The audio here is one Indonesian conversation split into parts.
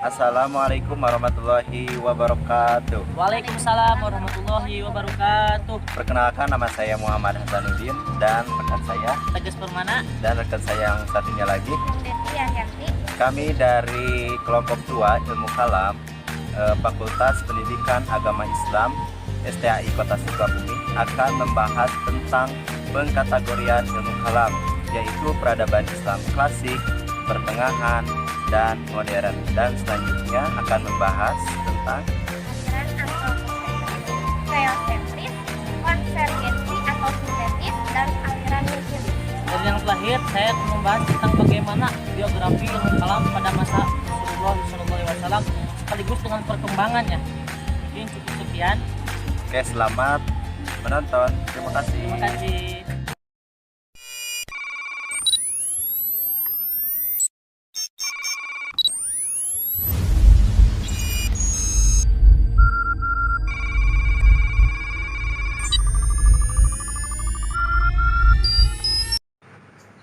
Assalamualaikum warahmatullahi wabarakatuh. Waalaikumsalam warahmatullahi wabarakatuh. Perkenalkan, nama saya Muhammad Hasanuddin dan rekan saya Tegas Permana dan rekan saya yang satunya lagi. Desi Arianti. Kami dari kelompok 2 Ilmu Kalam, Fakultas Pendidikan Agama Islam STAI Kota Sukabumi akan membahas tentang pengkategorian ilmu kalam, yaitu peradaban Islam klasik, pertengahan, dan modern. Dan selanjutnya akan membahas tentang Aliran antroposentris, teosentris, konvergensi atau sintetis, dan aliran nihil. Dari yang terakhir, saya akan membahas tentang bagaimana biografi ilmu kalam pada masa Rasulullah SAW sekaligus dengan perkembangannya. Mungkin cukup sekian. Oke, selamat menonton. Terima kasih. Terima kasih.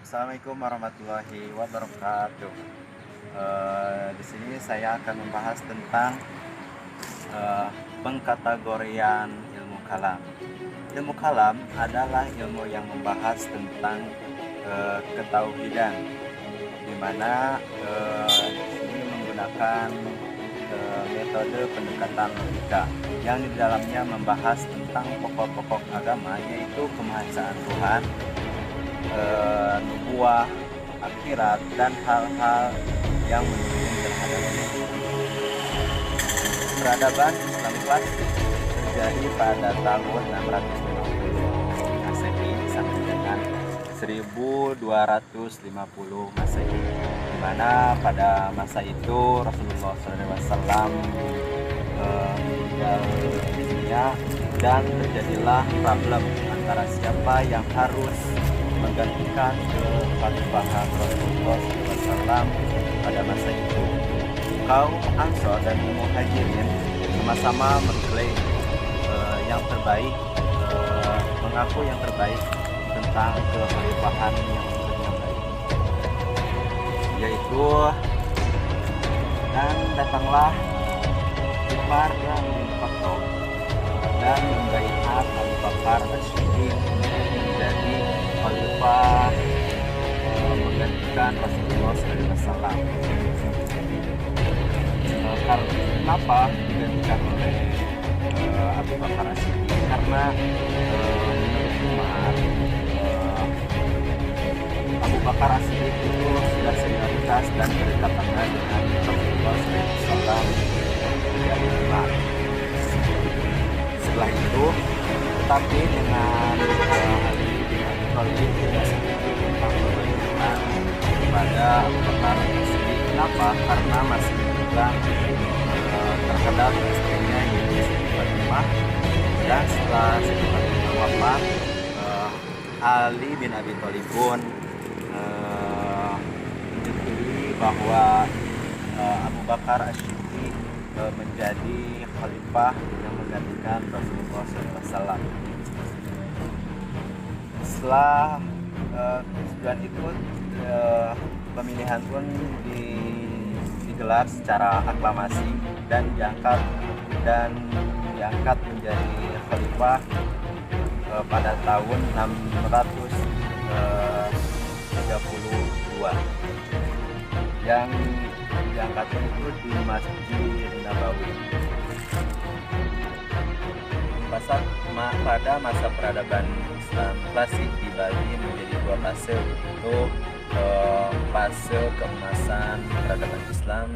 Assalamualaikum warahmatullahi wabarakatuh. Di sini saya akan membahas tentang pengkategorian ilmu kalam. Ilmu kalam adalah ilmu yang membahas tentang ketauhidan, di mana ini menggunakan metode pendekatan logika yang di dalamnya membahas tentang pokok-pokok agama, yaitu kemahasaan Tuhan, nubuah, akhirat, dan hal-hal yang mendukung terhadap itu. Peradaban Islam klasik terjadi pada tahun 650 Masehi sampai dengan 1250 Masehi, di mana pada masa itu Rasulullah SAW meninggal dunia dan terjadilah problem antara siapa yang harus menggantikan kekhalifahan Rasulullah SAW pada masa itu. Kaum Ansor dan Muhajirin sama-sama mengklaim yang terbaik, mengaku yang terbaik tentang kekhalifahan yang baik, yaitu, dan datanglah Umar dan Khattab dan membaiat Abu Bakar As-Siddiq menjadi khalifah menggantikan Rasulullah SAW. Kenapa digantikan oleh Abu Bakar As-Siddiq? Karena menurut Umar, Abu Bakar As-Siddiq itu sudah senioritas dan kedekatannya dengan Rasulullah SAW menjadi imam. Setelah itu, tetapi dengan Ali bin Abi Thalib tidak sedikit tentang pemerintahan kepada Abu Bakar As-Siddiq. Kenapa? Karena masih dipegang terhadap istrinya, yaitu Siti Fatimah. Dan setelah Siti Fatimah wafat, Ali bin Abi Thalib pun menyetujui bahwa Abu Bakar As-Siddiq menjadi khalifah yang menggantikan Rasulullah SAW. Setelah kesetujuan itu, pemilihan pun digelar secara aklamasi dan diangkat menjadi khalifah pada tahun 632 yang diangkatkan itu di Masjid Nabawi. Pada masa peradaban Islam klasik dibagi menjadi 2 fase, yaitu fase keemasan peradaban Islam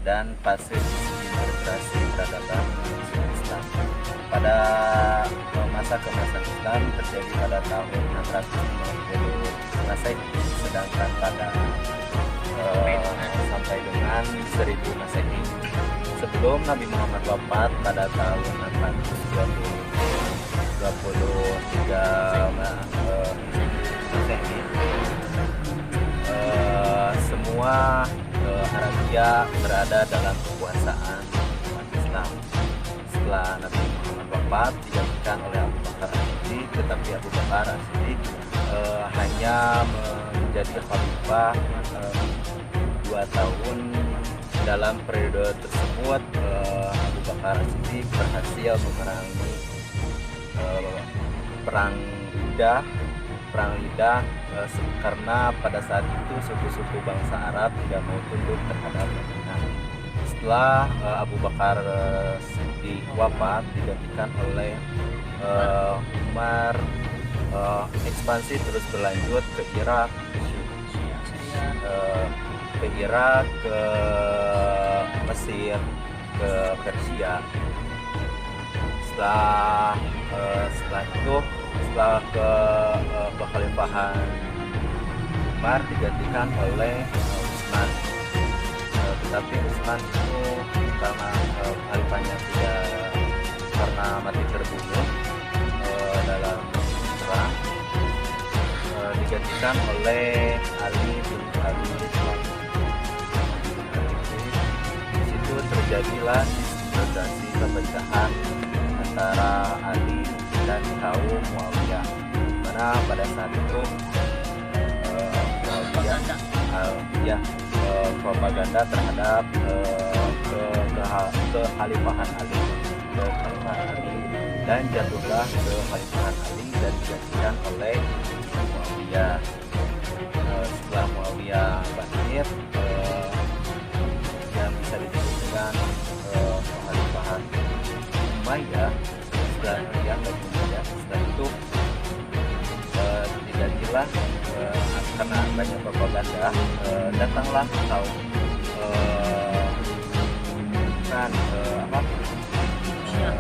dan fase degenerasi peradaban Islam. Pada masa keemasan Islam terjadi pada tahun 650 Masehi, sedangkan pada sampai dengan 1000 Masehi, sebelum Nabi Muhammad wafat pada tahun 423 Masehi, semua Arabia berada dalam kekuasaan umat Islam. Setelah Nabi Muhammad wafat digantikan oleh Abu Bakar As-Siddiq, tetapi Abu Bakar As-Siddiq hanya menjadi khalifah 2 tahun dalam periode tersebut Abu Bakar As-Siddiq berhasil memerangi perang Lidah karena pada saat itu suku-suku bangsa Arab tidak mau tunduk terhadap Madinah. Setelah Abu Bakar Siddiq wafat digantikan oleh Umar, ekspansi terus berlanjut ke Irak, ke Mesir, ke Persia. Setelah kekhalifahan Umar digantikan oleh Utsman. Tetapi Utsman itu karena khalifahnya karena mati terbunuh dalam perang, digantikan oleh Ali bin Abi Thalib. Di situ terjadilah diskresi kepecahan antara Ali dan kaum Muawiyah, mana pada saat itu propaganda terhadap kekhalifahan Ali, dan jatuhlah kekhalifahan Ali dan digantikan oleh Muawiyah. Setelah Muawiyah bangkit, yang bisa disebutkan kekhalifahan Umayyah, setelah itu digantilah karena banyak propaganda, datanglah kaum Syiah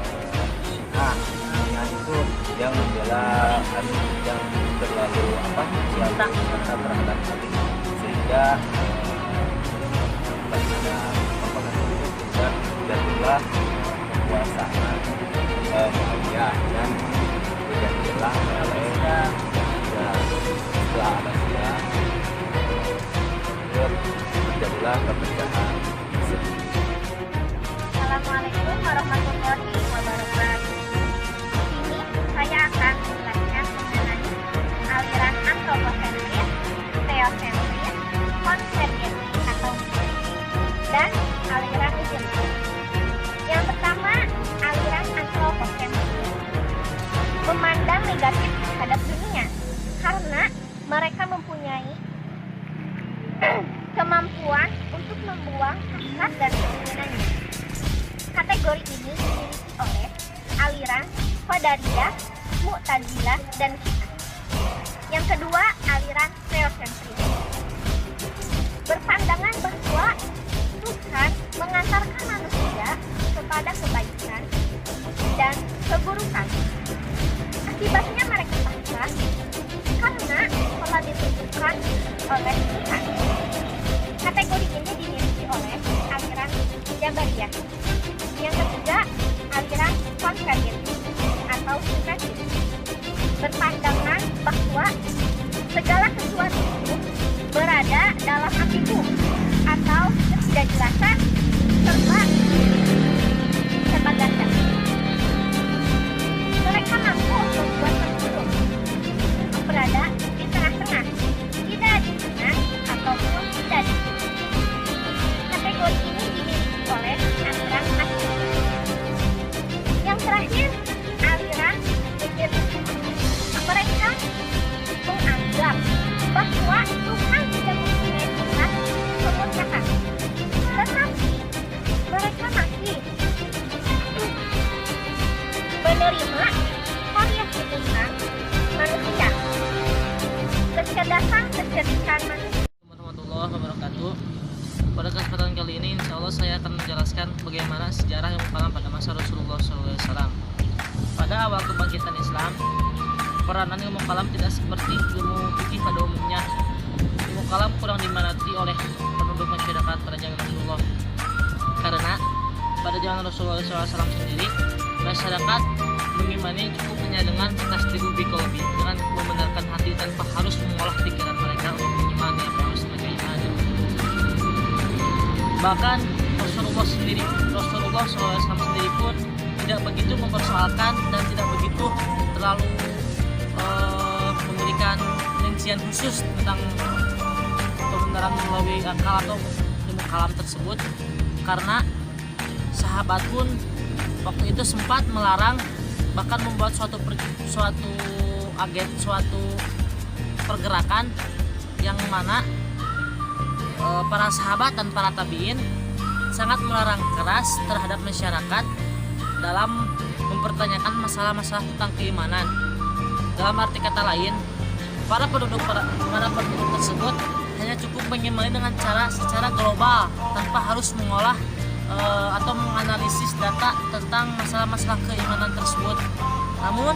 itu yang membela Ali, yang terlalu cinta terhadap Ali, sehingga pada propaganda itu dan jatuhlah kekuasaan Muawiyah dan digantilah oleh setelah Abbasiyah terjadilah kepecahan. Assalamualaikum warahmatullahi wabarakatuh. Ini saya akan menjelaskan mengenai aliran antroposentris, teosentris, konvergensi atau dan aliran nihilisi. Yang pertama, aliran antroposentris memandang negatif terhadap dunia karena mereka mempunyai kemampuan untuk membuang hasrat dan keinginannya. Kategori ini dimiliki oleh aliran Qadariyah, Mu'tazilah, dan Syiah. Yang kedua, aliran teosentris berpandangan bahwa Tuhan mengantarkan manusia kepada kebaikan dan keburukan. Akibatnya mereka pasrah karena telah ditentukan oleh Tuhan. Kategori ini dimiliki oleh aliran Jabariyah. Yang ketiga, aliran konvergensi atau sintesis berpandangan bahwa segala sesuatu itu berada dalam ambigu atau ketidakjelasan serta ganda. Mereka mampu membuat sesuatu berada di tengah-tengah, tidak di tengah ataupun tidak di sini. Kategori ini dimiliki oleh aliran agnostik. Yang terakhir, aliran nihilisi. Mereka menganggap bahwa Tuhan tidak mempunyai sifat kemurkaan, tetapi mereka masih menerima variasi Tuhan manusia, kecerdasan manusia. Warahmatullahi wabarakatuh. Pada kesempatan kali ini, insya Allah saya akan menjelaskan bagaimana sejarah ilmu kalam pada masa Rasulullah SAW. Pada awal kebangkitan Islam, peranan ilmu kalam tidak seperti ilmu fikih pada umumnya. Ilmu kalam kurang diminati oleh penduduk masyarakat pada zaman Rasulullah, karena pada zaman Rasulullah SAW sendiri, masyarakat mengimani cukup hanya dengan tasdiqu biqalbi, dengan membenarkan hati tanpa harus mengolah pikiran mereka untuk mengimani apa yang sebagai iman. Bahkan Rasulullah SAW sendiri pun tidak begitu mempersoalkan dan tidak begitu terlalu memberikan rincian khusus tentang kebenaran melalui akal atau ilmu kalam tersebut. karena sahabat pun waktu itu sempat melarang, bahkan membuat suatu pergerakan yang mana para sahabat dan para tabiin sangat melarang keras terhadap masyarakat dalam mempertanyakan masalah-masalah tentang keimanan. Dalam arti kata lain, para penduduk tersebut hanya cukup menyemai dengan cara secara global tanpa harus mengolah atau menganalisis data tentang masalah-masalah keimanan tersebut. Namun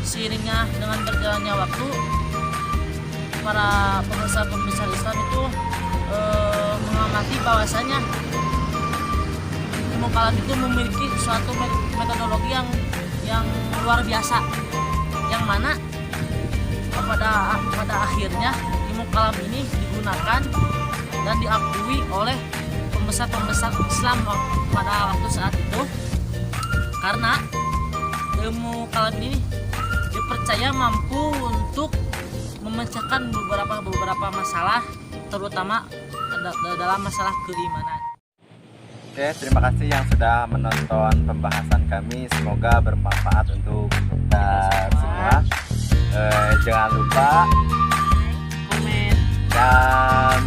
seiringnya dengan berjalannya waktu, para pembesar Islam itu mengamati bahwasanya ilmu kalam itu memiliki suatu metodologi yang luar biasa, yang mana pada akhirnya ilmu kalam ini digunakan dan diakui oleh pembesar Islam pada waktu saat itu, karena ilmu kalam ini dipercaya mampu untuk memecahkan beberapa masalah, terutama dalam masalah keimanan. Oke, terima kasih yang sudah menonton pembahasan kami. Semoga bermanfaat untuk kita semua. Jangan lupa Komen. dan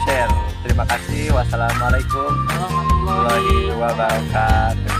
share. Terima kasih. Wassalamualaikum warahmatullahi wabarakatuh.